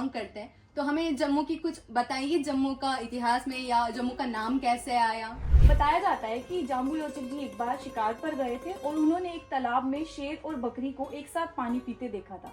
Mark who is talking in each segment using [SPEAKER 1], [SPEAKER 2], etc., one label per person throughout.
[SPEAKER 1] Belong करते हैं, तो हमें जम्मू की कुछ बताइए, जम्मू का इतिहास में या जम्मू का नाम कैसे आया।
[SPEAKER 2] बताया जाता है कि जाम्बू लोचन जी एक बार शिकार पर गए थे और उन्होंने एक तालाब में शेर और बकरी को एक साथ पानी पीते देखा था।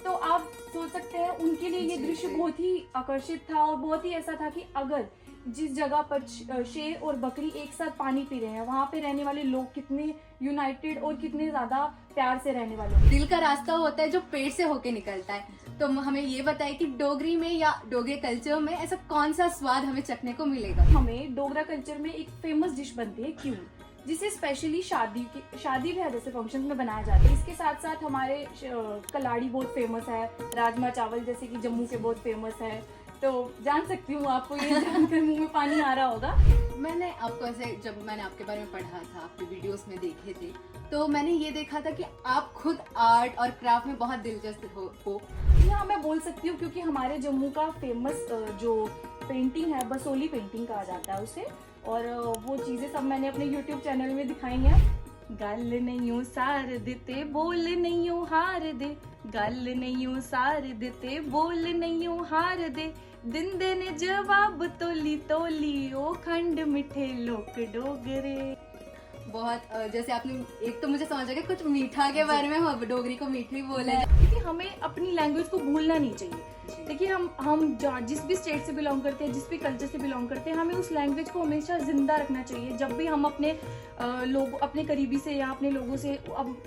[SPEAKER 2] तो आप सोच सकते हैं उनके लिए ये
[SPEAKER 1] जी,
[SPEAKER 2] दृश्य
[SPEAKER 1] जी।
[SPEAKER 2] बहुत ही आकर्षित था और बहुत ही ऐसा था कि अगर जिस जगह पर शेर और बकरी एक साथ पानी पी रहे हैं, वहाँ पे रहने वाले लोग कितने यूनाइटेड और कितने ज्यादा प्यार से रहने वाले होंगे।
[SPEAKER 1] दिल का रास्ता होता है जो पेट से होके निकलता है। तो हमें ये बताइए कि डोगरी में या डोगरे कल्चर में ऐसा कौन सा स्वाद हमें चखने को मिलेगा।
[SPEAKER 2] हमें डोगरा कल्चर में एक फेमस डिश बनती है क्यूर, जिसे स्पेशली शादी ब्याह जैसे फंक्शन में बनाया जाता है। इसके साथ साथ हमारे कलाड़ी बहुत फेमस है, राजमा चावल जैसे कि जम्मू के बहुत फेमस है। तो जान सकती हूँ आपको ये जानकर मुंह में पानी आ रहा होगा।
[SPEAKER 1] मैंने आपको ऐसे, जब मैंने आपके बारे में पढ़ा था, आपके वीडियोस में देखे थे, तो मैंने ये देखा था कि आप खुद आर्ट और क्राफ्ट में बहुत दिलचस्प हो।
[SPEAKER 2] जी हाँ, मैं बोल सकती हूँ क्योंकि हमारे जम्मू का फेमस जो पेंटिंग है, बसोली पेंटिंग कहा जाता है उसे, और वो चीजें सब मैंने अपने YouTube चैनल में दिखाई हैं। गल नहीं सार देते बोल नहीं हार दे, गल नहीं सार देते बोल नहीं हार दे, दिन दे ने जवाब तोली तोली ओ खंड मिठे लोक डोगरे।
[SPEAKER 1] बहुत जैसे आपने, एक तो मुझे समझ आ गया कुछ मीठा के बारे में, हम डोगरी को मीठी बोला है।
[SPEAKER 2] देखिए, हमें अपनी लैंग्वेज को भूलना नहीं चाहिए। देखिए, हम जिस भी स्टेट से बिलोंग करते हैं, जिस भी कल्चर से बिलोंग करते हैं, हमें उस लैंग्वेज को हमेशा जिंदा रखना चाहिए। जब भी हम अपने लोग, अपने करीबी से या अपने लोगों से,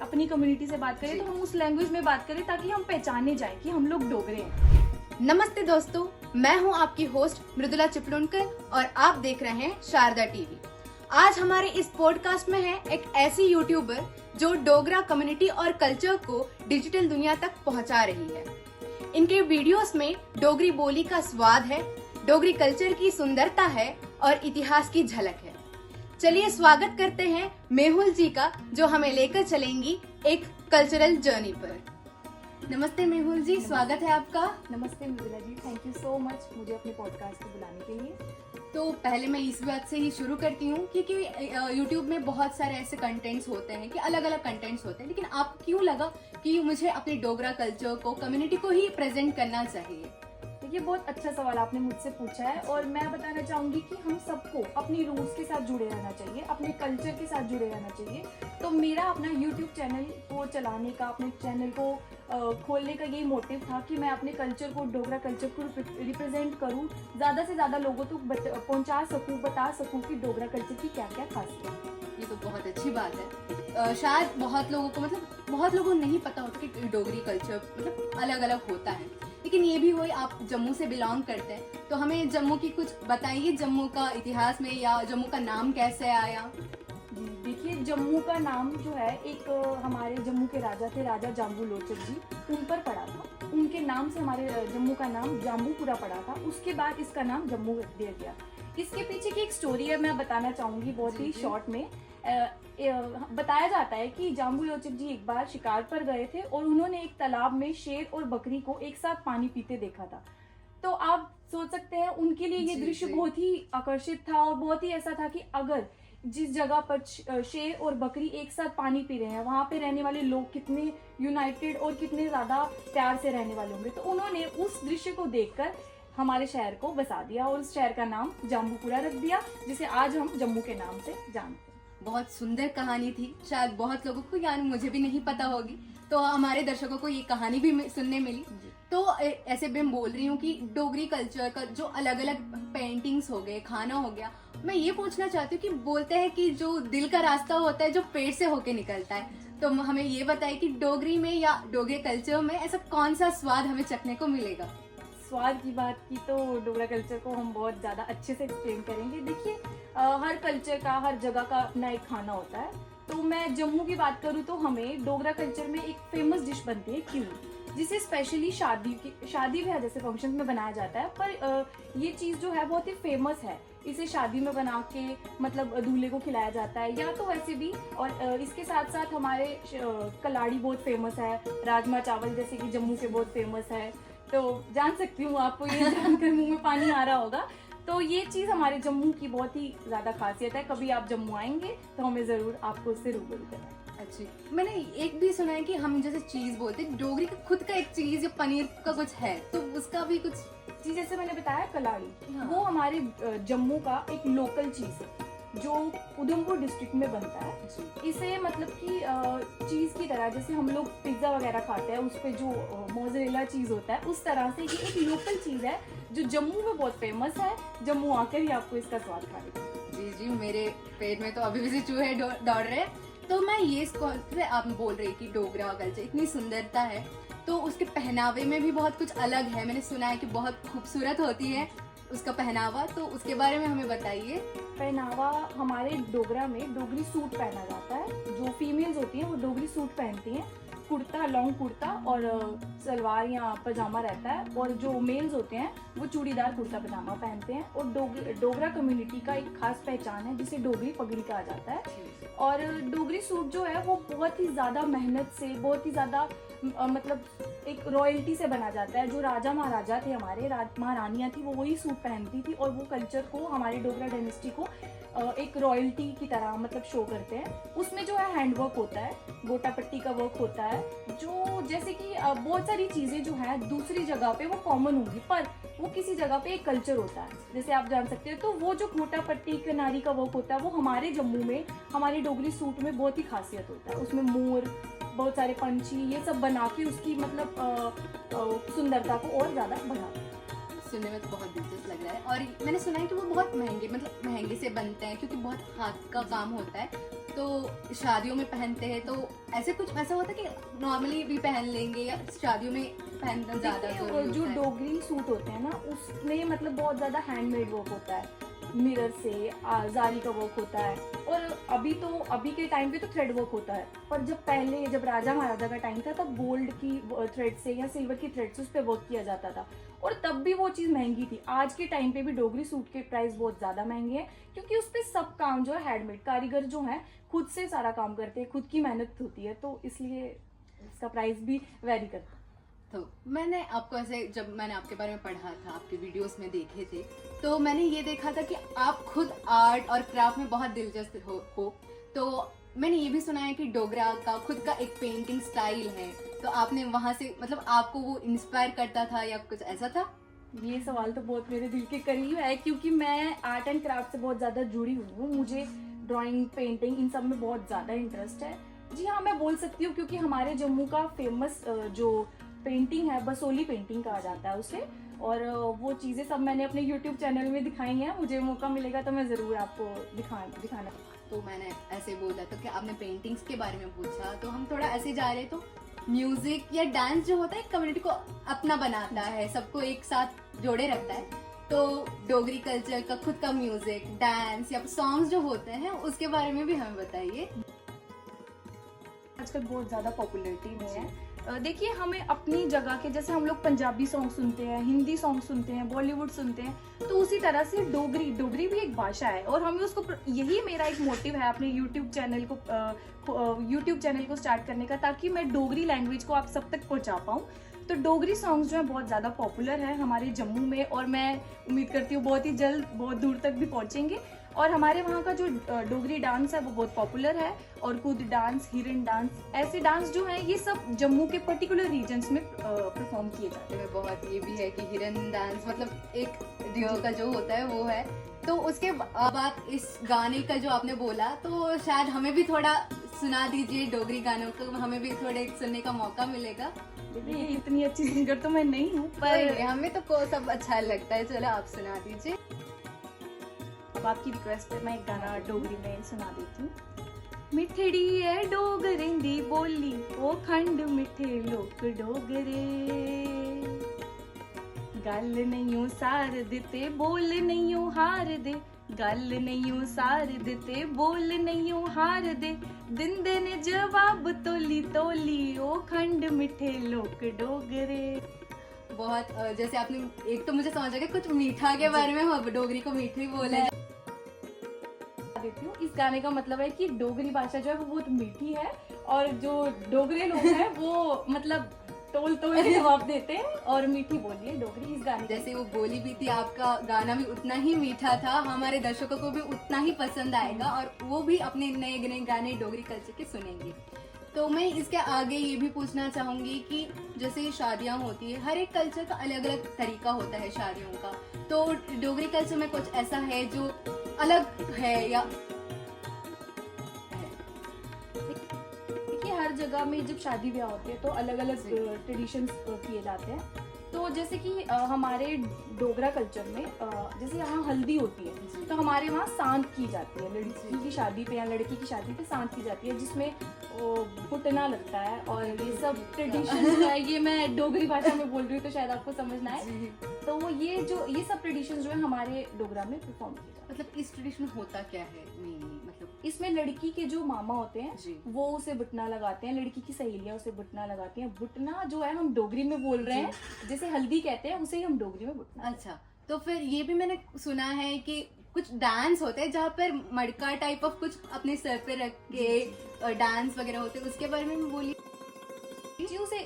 [SPEAKER 2] अपनी कम्युनिटी से बात करें, तो हम उस लैंग्वेज में बात करें ताकि हम पहचाने जाए कि हम लोग डोगरे हैं।
[SPEAKER 1] नमस्ते दोस्तों, मैं हूं आपकी होस्ट मृदुला चिपलुनकर और आप देख रहे हैं शारदा टीवी। आज हमारे इस पॉडकास्ट में है एक ऐसी यूट्यूबर जो डोगरा कम्युनिटी और कल्चर को डिजिटल दुनिया तक पहुंचा रही है। इनके वीडियोस में डोगरी बोली का स्वाद है, डोगरी कल्चर की सुंदरता है और इतिहास की झलक है। चलिए स्वागत करते हैं मेहुल जी का, जो हमें लेकर चलेंगी एक कल्चरल जर्नी पर। नमस्ते मेहुल जी, स्वागत है आपका।
[SPEAKER 2] नमस्ते मृदुला जी, थैंक यू सो मच मुझे अपने पॉडकास्ट में बुलाने के लिए।
[SPEAKER 1] तो पहले मैं इस बात से ही शुरू करती हूँ क्योंकि YouTube में बहुत सारे ऐसे कंटेंट्स होते हैं कि अलग अलग कंटेंट्स होते हैं, लेकिन आप क्यों लगा कि मुझे अपने डोगरा कल्चर को, कम्युनिटी को ही प्रेजेंट करना चाहिए?
[SPEAKER 2] ये बहुत अच्छा सवाल आपने मुझसे पूछा है और मैं बताना चाहूंगी कि हम सबको अपनी रूट्स के साथ जुड़े रहना चाहिए, अपने कल्चर के साथ जुड़े रहना चाहिए। तो मेरा अपना YouTube चैनल को चलाने का, अपने चैनल को खोलने का यही मोटिव था कि मैं अपने कल्चर को, डोगरा कल्चर को रिप्रेजेंट करूं, ज़्यादा से ज़्यादा लोगों तक पहुंचा सकूं, बता सकूं कि डोगरा कल्चर की क्या क्या खासियत है।
[SPEAKER 1] ये तो बहुत अच्छी बात है। शायद बहुत लोगों को, मतलब बहुत लोगों को नहीं पता होता कि डोगरी कल्चर मतलब अलग अलग होता है, लेकिन ये भी हो, आप जम्मू से बिलोंग करते हैं, तो हमें जम्मू की कुछ बताइए, जम्मू का इतिहास में या जम्मू का नाम कैसे आया।
[SPEAKER 2] जी देखिए, जम्मू का नाम जो है, एक हमारे जम्मू के राजा थे, राजा जाम्बू लोचन जी, उन पर पड़ा था। उनके नाम से हमारे जम्मू का नाम जाम्बूपुरा पड़ा था। उसके बाद इसका नाम जम्मू रख दिया गया। इसके पीछे की एक स्टोरी है, मैं बताना चाहूंगी बहुत ही शॉर्ट में। बताया जाता है कि जाम्बू लोचन जी एक बार शिकार पर गए थे और उन्होंने एक तालाब में शेर और बकरी को एक साथ पानी पीते देखा था। तो आप सोच सकते हैं उनके लिए ये दृश्य बहुत ही आकर्षित था और बहुत ही ऐसा था कि अगर जिस जगह पर शेर और बकरी एक साथ पानी पी रहे हैं, वहाँ पे रहने वाले लोग कितने यूनाइटेड और कितने ज्यादा प्यार से रहने वाले होंगे। तो उन्होंने उस दृश्य को देखकर हमारे शहर को बसा दिया और उस शहर का नाम जाम्बूपुरा रख दिया, जिसे आज हम जम्मू के नाम से जानते हैं।
[SPEAKER 1] बहुत सुंदर कहानी थी, शायद बहुत लोगों को, यानी मुझे भी नहीं पता होगी, तो हमारे दर्शकों को ये कहानी भी सुनने मिली। तो ऐसे भी मैं बोल रही हूँ कि डोगरी कल्चर का जो अलग अलग पेंटिंग्स हो गए, खाना हो गया, मैं ये पूछना चाहती हूँ कि बोलते हैं कि जो दिल का रास्ता होता है जो पेट से होके निकलता है, तो हमें ये बताइए कि डोगरी में या डोगरे कल्चर में ऐसा कौन सा स्वाद हमें चखने को मिलेगा।
[SPEAKER 2] स्वाद की बात की तो डोगरा कल्चर को हम बहुत ज़्यादा अच्छे से एक्सप्लेन करेंगे। देखिए, हर कल्चर का, हर जगह का अपना एक खाना होता है। तो मैं जम्मू की बात करूँ तो हमें डोगरा कल्चर में एक फेमस डिश बनती है क्यूर, जिसे स्पेशली शादी ब्याह जैसे फंक्शन में बनाया जाता है। पर ये चीज़ जो है बहुत ही फेमस है। इसे शादी में बना के मतलब दूल्हे को खिलाया जाता है, या तो वैसे भी। और इसके साथ साथ हमारे कलाड़ी बहुत फेमस है, राजमा चावल जैसे कि जम्मू के बहुत फेमस है। तो जान सकती हूँ आपको ये जानकर मुंह में पानी आ रहा होगा। तो ये चीज़ हमारे जम्मू की बहुत ही ज़्यादा खासियत है। कभी आप जम्मू आएंगे तो हमें ज़रूर आपको उससे रूबरू करना है।
[SPEAKER 1] अच्छी। मैंने एक भी सुना है कि हम जैसे चीज बोलते हैं, डोगरी का खुद का एक चीज या पनीर का कुछ है, तो उसका भी कुछ
[SPEAKER 2] जी जैसे मैंने बताया कलाड़ी,
[SPEAKER 1] हाँ।
[SPEAKER 2] वो हमारे जम्मू का एक लोकल चीज है जो उधमपुर डिस्ट्रिक्ट में बनता है। इसे मतलब कि चीज की तरह, जैसे हम लोग पिज्जा वगैरह खाते हैं उस पे जो मोज़रेला चीज होता है, उस तरह से ये एक लोकल चीज है जो जम्मू में बहुत फेमस है। जम्मू आकर ही आपको इसका स्वाद खाने।
[SPEAKER 1] जी जी, मेरे पेट में तो अभी भी से चूहे दौड़ रहे हैं। तो मैं ये आप बोल रही कि डोगरा कल्चर इतनी सुंदरता है, तो उसके पहनावे में भी बहुत कुछ अलग है। मैंने सुना है कि बहुत खूबसूरत होती है उसका पहनावा, तो उसके बारे में हमें बताइए।
[SPEAKER 2] पहनावा हमारे डोगरा में डोगरी सूट पहना जाता है। जो फीमेल्स होती हैं वो डोगरी सूट पहनती हैं, कुर्ता, लॉन्ग कुर्ता और सलवार या पजामा रहता है। और जो मेल्स होते हैं वो चूड़ीदार कुर्ता पजामा पहनते हैं। और डोगरा कम्युनिटी का एक खास पहचान है जिसे डोगरी पगड़ी कहा जाता है। और डोगरी सूट जो है वो बहुत ही ज़्यादा मेहनत से, बहुत ही ज़्यादा मतलब एक रॉयल्टी से बना जाता है। जो राजा महाराजा थे हमारे, महारानियाँ थी, वो वही सूट पहनती थी। और वो कल्चर को, हमारे डोगरा डायनेस्टी को एक रॉयल्टी की तरह मतलब शो करते हैं। उसमें जो है हैंडवर्क होता है, गोटा पट्टी का वर्क होता है, जो जैसे कि बहुत सारी चीज़ें जो है दूसरी जगह पे वो कॉमन होंगी, पर वो किसी जगह पे एक कल्चर होता है, जैसे आप जान सकते हो। तो वो जो गोटा पट्टी किनारी का वर्क होता है वो हमारे जम्मू में, हमारे डोगरी सूट में बहुत ही खासियत होता है। उसमें मोर, बहुत सारे पंछी, ये सब बना के उसकी मतलब सुंदरता को और ज़्यादा बढ़ाते हैं।
[SPEAKER 1] सुनने में तो बहुत दिलचस्प लग रहा है। और मैंने सुना है कि वो बहुत महंगे, मतलब महंगे से बनते हैं, क्योंकि बहुत हाथ का काम होता है, तो शादियों में पहनते हैं। तो ऐसे कुछ ऐसा होता है कि नॉर्मली भी पहन लेंगे या शादियों में पहनना ज्यादा जरूरी
[SPEAKER 2] जो
[SPEAKER 1] होता है?
[SPEAKER 2] डोगरी सूट होते हैं ना, उसमें मतलब बहुत ज्यादा हैंडमेड वर्क होता है, मिरर से जारी का वर्क होता है। और अभी के टाइम पे तो थ्रेड वर्क होता है, पर जब राजा महाराजा का टाइम था तब गोल्ड की थ्रेड से या सिल्वर की थ्रेड से उस पर वर्क किया जाता था। और तब भी वो चीज़ महंगी थी। आज के टाइम पे भी डोगरी सूट के प्राइस बहुत ज़्यादा महंगे हैं, क्योंकि उस पर सब काम जो है हैंडमेड, कारीगर जो हैं खुद से सारा काम करते हैं, खुद की मेहनत होती है, तो इसलिए इसका प्राइस भी वेरी करता है।
[SPEAKER 1] तो मैंने आपको ऐसे, जब मैंने आपके बारे में पढ़ा था, आपके वीडियोस में देखे थे, तो मैंने ये देखा था कि आप खुद आर्ट और क्राफ्ट में बहुत दिलचस्प हो। तो मैंने ये भी सुना है कि डोगरा का खुद का एक पेंटिंग स्टाइल है, तो आपने वहां से, मतलब आपको वो इंस्पायर करता था या कुछ ऐसा था?
[SPEAKER 2] ये सवाल तो बहुत मेरे दिल के करीब है, क्योंकि मैं आर्ट एंड क्राफ्ट से बहुत ज़्यादा जुड़ी हुई हूँ। मुझे ड्राइंग, पेंटिंग, इन सब में बहुत ज़्यादा इंटरेस्ट है। जी हाँ, मैं बोल सकती हूँ, क्योंकि हमारे जम्मू का फेमस जो पेंटिंग है, बसोली पेंटिंग कहा जाता है उसे। और वो चीज़ें सब मैंने अपने YouTube चैनल में दिखाई हैं। मुझे मौका मिलेगा तो मैं ज़रूर आपको दिखाना।
[SPEAKER 1] तो मैंने ऐसे बोला था कि आपने पेंटिंग्स के बारे में पूछा, तो हम थोड़ा ऐसे जा रहे, तो म्यूजिक या डांस जो होता है कम्युनिटी को अपना बनाता है, सबको एक साथ जोड़े रखता है। तो डोगरी कल्चर का खुद का म्यूजिक, डांस या सॉन्ग्स जो होते हैं, उसके बारे में भी हमें बताइए।
[SPEAKER 2] आजकल बहुत ज़्यादा पॉपुलैरिटी में है। देखिए, हमें अपनी जगह के, जैसे हम लोग पंजाबी सॉन्ग सुनते हैं, हिंदी सॉन्ग सुनते हैं, बॉलीवुड सुनते हैं, तो उसी तरह से डोगरी भी एक भाषा है। और हमें उसको, यही मेरा एक मोटिव है अपने यूट्यूब चैनल को स्टार्ट करने का, ताकि मैं डोगरी लैंग्वेज को आप सब तक पहुंचा पाऊँ। तो डोगरी सॉन्ग्स जो है बहुत ज़्यादा पॉपुलर है हमारे जम्मू में, और मैं उम्मीद करती हूँ बहुत ही जल्द बहुत दूर तक भी पहुँचेंगे। और हमारे वहाँ का जो डोगरी डांस है वो बहुत पॉपुलर है। और कूद डांस, हिरन डांस, ऐसे डांस जो है ये सब जम्मू के पर्टिकुलर रीजन्स में परफॉर्म किए जाते हैं।
[SPEAKER 1] बहुत ये भी है कि हिरन डांस मतलब एक रियो का जो होता है वो है। तो उसके बाद इस गाने का जो आपने बोला, तो शायद हमें भी थोड़ा सुना दीजिए डोगरी गानों को, हमें भी थोड़े सुनने का मौका मिलेगा।
[SPEAKER 2] देखिए, इतनी अच्छी सिंगर तो मैं नहीं हूँ, पर
[SPEAKER 1] हमें तो सब अच्छा लगता है। चलो आप सुना दीजिए।
[SPEAKER 2] अब आपकी रिक्वेस्ट पे मैं एक गाना डोगरी में सुना देती हूँ। मिठड़ी है डोगरें दी बोली, ओ खंड मिठे लोक डोगरे, गल नहीं सार दिते बोल नहीं हार दे, गल नहीं सार दिते बोल नहीं हार दे, दिंदे ने जवाब तोली तोली, ओ खंड मिठे लोक डोगरे।
[SPEAKER 1] बहुत जैसे आपने, एक तो मुझे समझ आ गया कुछ मीठा के बारे में, हम डोगरी को मीठी बोला है।
[SPEAKER 2] देती हूँ, इस गाने का मतलब है कि डोगरी भाषा जो है वो बहुत मीठी है, और जो डोगरे लोग हैं वो मतलब तोल तोल के जवाब देते हैं। और मीठी बोली है डोगरी इस गाने की।
[SPEAKER 1] जैसे वो बोली भी थी, आपका गाना भी उतना ही मीठा था, हमारे दर्शकों को भी उतना ही पसंद आएगा और वो भी अपने नए नए गाने डोगरी कल्चर के सुनेंगे। तो मैं इसके आगे ये भी पूछना चाहूंगी कि जैसे शादियां होती है, हर एक कल्चर का अलग अलग तरीका होता है शादियों का, तो डोगरी कल्चर में कुछ ऐसा है जो अलग है या
[SPEAKER 2] देखिए हर जगह में जब शादी ब्याह होते हैं तो अलग अलग ट्रेडिशंस किए जाते हैं। तो जैसे कि हमारे डोगरा कल्चर में जैसे यहाँ हल्दी होती है तो हमारे वहाँ सांत की जाती है, लड़की की शादी पे या लड़की की शादी पे सांत की जाती है, जिसमें बुटना लगता है। और ये सब ट्रेडिशन है, ये मैं डोगरी भाषा में बोल रही हूँ तो शायद आपको समझना है। तो ये सब ट्रेडिशन जो है हमारे डोगरा में परफॉर्म किए जाते हैं।
[SPEAKER 1] मतलब इस ट्रेडिशन में होता क्या है मेनली, मतलब
[SPEAKER 2] इसमें लड़की के जो मामा होते हैं
[SPEAKER 1] जी।
[SPEAKER 2] वो उसे बुटना लगाते हैं, लड़की की सहेलियां उसे बुटना लगाती हैं। बुटना जो है हम डोगरी में बोल रहे हैं, जैसे हल्दी कहते हैं उसे ही हम डोगरी में बुटना।
[SPEAKER 1] अच्छा, तो फिर ये भी मैंने सुना है कि कुछ डांस होते हैं जहाँ पर मटका टाइप ऑफ कुछ अपने सर पे रख के डांस वगैरह होते हैं, उसके बारे में भी बोलिए।
[SPEAKER 2] जी उसे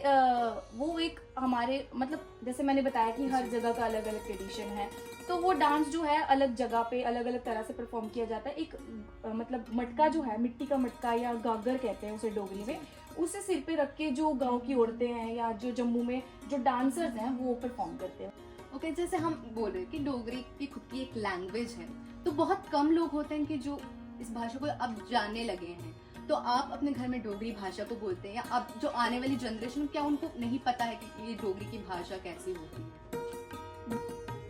[SPEAKER 2] वो एक हमारे मतलब जैसे मैंने बताया कि हर जगह का अलग अलग ट्रेडिशन है, तो वो डांस जो है अलग जगह पे अलग अलग तरह से परफॉर्म किया जाता है। एक मतलब मटका जो है, मिट्टी का मटका या गागर कहते हैं उसे डोगरी में, उसे सिर पे रख के जो गांव की औरतें हैं या जो जम्मू में जो डांसर्स हैं वो परफॉर्म करते हैं।
[SPEAKER 1] ओके, जैसे हम बोल रहे हैं कि डोगरी की खुद की एक लैंग्वेज है, तो बहुत कम लोग होते हैं कि जो इस भाषा को अब जानने लगे हैं। तो आप अपने घर में डोगरी भाषा को बोलते हैं, या अब जो आने वाली जनरेशन, क्या उनको नहीं पता है कि ये डोगरी की भाषा कैसी होती है?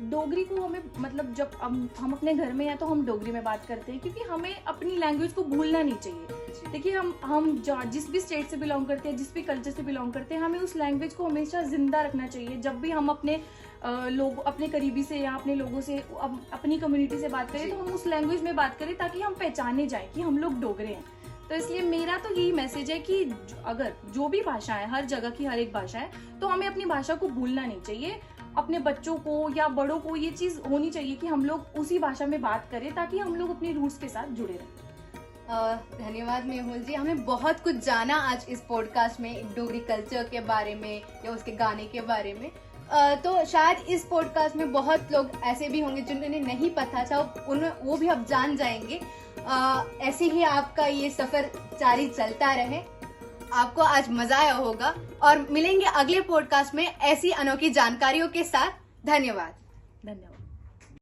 [SPEAKER 2] डोगरी को हमें मतलब जब हम अपने घर में हैं तो हम डोगरी में बात करते हैं, क्योंकि हमें अपनी लैंग्वेज को भूलना नहीं चाहिए। देखिए हम जिस भी स्टेट से बिलोंग करते हैं, जिस भी कल्चर से बिलोंग करते हैं, हमें उस लैंग्वेज को हमेशा जिंदा रखना चाहिए। जब भी हम अपने लोग अपने करीबी से या अपने लोगों से अपनी कम्युनिटी से बात करें तो हम उस लैंग्वेज में बात करें ताकि हम पहचाने जाए कि हम लोग डोगरे हैं। तो इसलिए मेरा तो यही मैसेज है कि अगर जो भी भाषा है, हर जगह की हर एक भाषा है, तो हमें अपनी भाषा को भूलना नहीं चाहिए। अपने बच्चों को या बड़ों को ये चीज होनी चाहिए कि हम लोग उसी भाषा में बात करें ताकि हम लोग अपने रूट्स के साथ जुड़े रहें।
[SPEAKER 1] धन्यवाद मेहुल जी, हमें बहुत कुछ जाना आज इस पॉडकास्ट में डोगरी कल्चर के बारे में या उसके गाने के बारे में। तो शायद इस पॉडकास्ट में बहुत लोग ऐसे भी होंगे जिन्हें नहीं पता था, वो भी अब जान जाएंगे। ऐसे ही आपका ये सफर जारी चलता रहे। आपको आज मजा आया होगा और मिलेंगे अगले पॉडकास्ट में ऐसी अनोखी जानकारियों के साथ। धन्यवाद।